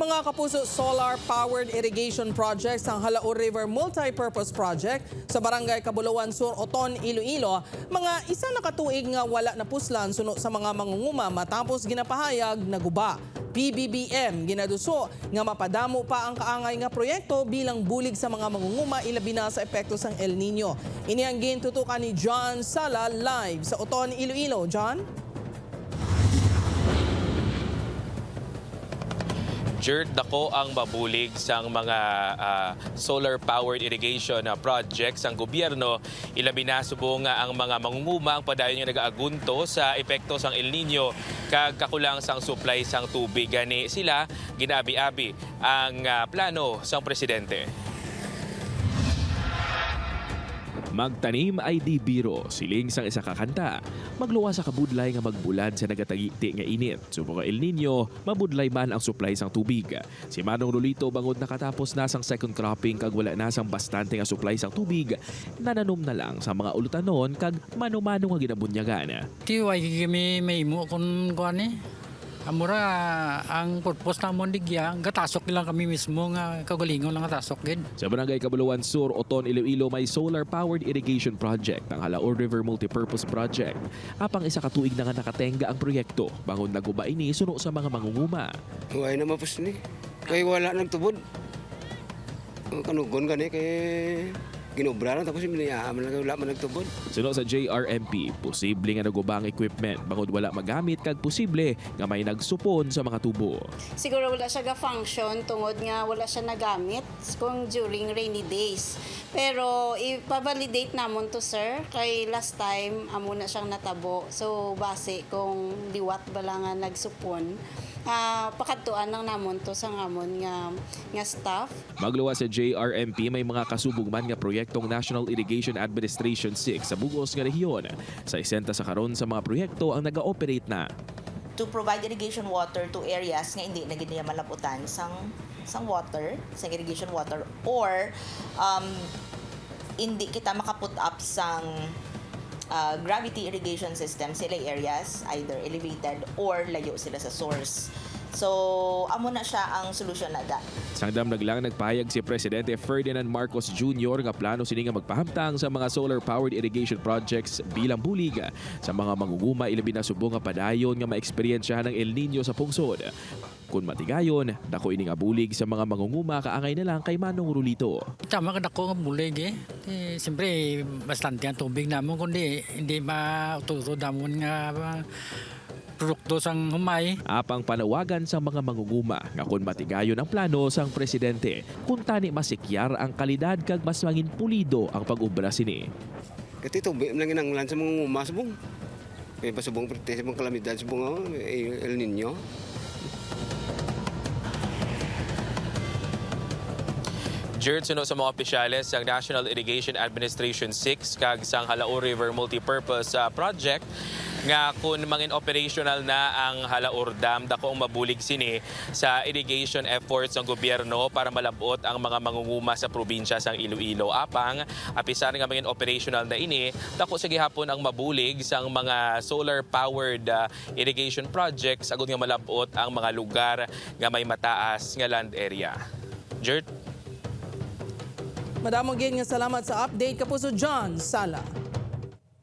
Mga kapuso, solar-powered irrigation projects ang Halaur River Multi-Purpose Project sa Barangay Cabuluan Sur, Oton, Iloilo. Mga isa na katuig nga wala na puslan suno sa mga mangunguma matapos ginapahayag na guba. PBBM ginaduso nga mapadamo pa ang kaangay nga proyekto bilang bulig sa mga mangunguma ilabi na sa epekto sang El Nino. Ini ang gintutukan ni John Sala live sa Oton, Iloilo. John? Jert, dako ang mabulig sang mga solar-powered irrigation projects ang gobyerno. Ilabi na subong nga ang mga mangunguma ang padayon nga nag-aagunto sa epekto sang El Nino kag kakulang sang supply sang tubig. Gani sila ginabi-abi ang plano sang presidente. Magtanim ay di biro, siling sang isa kakanta. Magluwa sa kabudlay nga magbulad sa nagatagiti nga init. Subong nga El Nino, mabudlay man ang supply sang tubig. Si Manong Rolito bangod nakatapos na sang second cropping kag wala na sang bastante nga supply sang tubig. Nananom na lang sa mga ulutanon kag mano-mano nga ginabunyagan. Tiway kami may imo kun kuani. Amura ang purpose namon digya, gatasok lang kami mismo nga kagalingon lang gatasok gid. Sa Barangay Cabuluan Sur, Oton, Iloilo may solar-powered irrigation project ang Halaur River Multi-Purpose Project. Apang isa katuig na nga nakatenga ang proyekto. Bangon naguba ini suno sa mga mangunguma. Huwag na mapos ni. Kaya wala nagtubod. Kanugon gani kay ginobra lang tapos minayaan lang wala man nagtubod. Suno sa JRMP, posible nga nagubang equipment bangod wala magamit kag posible nga may nagsupon sa mga tubo. Siguro wala siya ga-function tungod nga wala siya nagamit kung during rainy days. Pero ipa-validate namon to sir kay last time amo na siyang natabo. So base kung liwat bala nga nagsupon. Pakatuan lang namon to sa ngamon nga staff. Magluwa sa JRMP may mga kasubog man nga proyektong National Irrigation Administration 6 sa bugos nga rehiyon. Sa isenta sa karon sa mga proyekto ang naga-operate na. To provide irrigation water to areas nga hindi na gid niya malaputan sang water, sang irrigation water or hindi kita makaput up sang gravity irrigation system sila areas, either elevated or layo sila sa source. So, amo na siya ang solusyon na da. Sangdam naglang nagpahayag si Presidente Ferdinand Marcos Jr. nga plano sini nga magpahamtang sa mga solar-powered irrigation projects bilang bulig sa mga mangunguma ilabi na subong nga padayon nga maeksperiensyahan ng El Nino sa pungsod. Kung matigayon, dako ini nga bulig sa mga mangunguma kaangay na lang kay Manong Rolito. Tama ka dako nga bulig siyempre bastante ang tubig namon kundi hindi matuto damon nga produkto sang humay. Apang panawagan sa mga mangunguma nga kung matigayon ang plano sang presidente, kung tani masikyar ang kalidad kag mas mangin pulido ang pag-ubra sini. Kasi tubig lang ginanglan sa mga umasubong. Kaya pasubong sa mga kalamidad subong El Nino. Jert, suno sa mga opisyales ang National Irrigation Administration 6 kag sang Halaur River Multi-Purpose Project nga kung mangin operational na ang Halaur Dam, dako ang mabulig sini sa irrigation efforts ng gobyerno para malabot ang mga mangunguma sa probinsya sang Iloilo. Apang apisan nga mangin operational na ini, dako sa gihapon ang mabulig sang mga solar-powered irrigation projects agud nga malabot ang mga lugar nga may mataas nga land area. Jert? Madamong gid nga salamat sa update kapuso John Sala.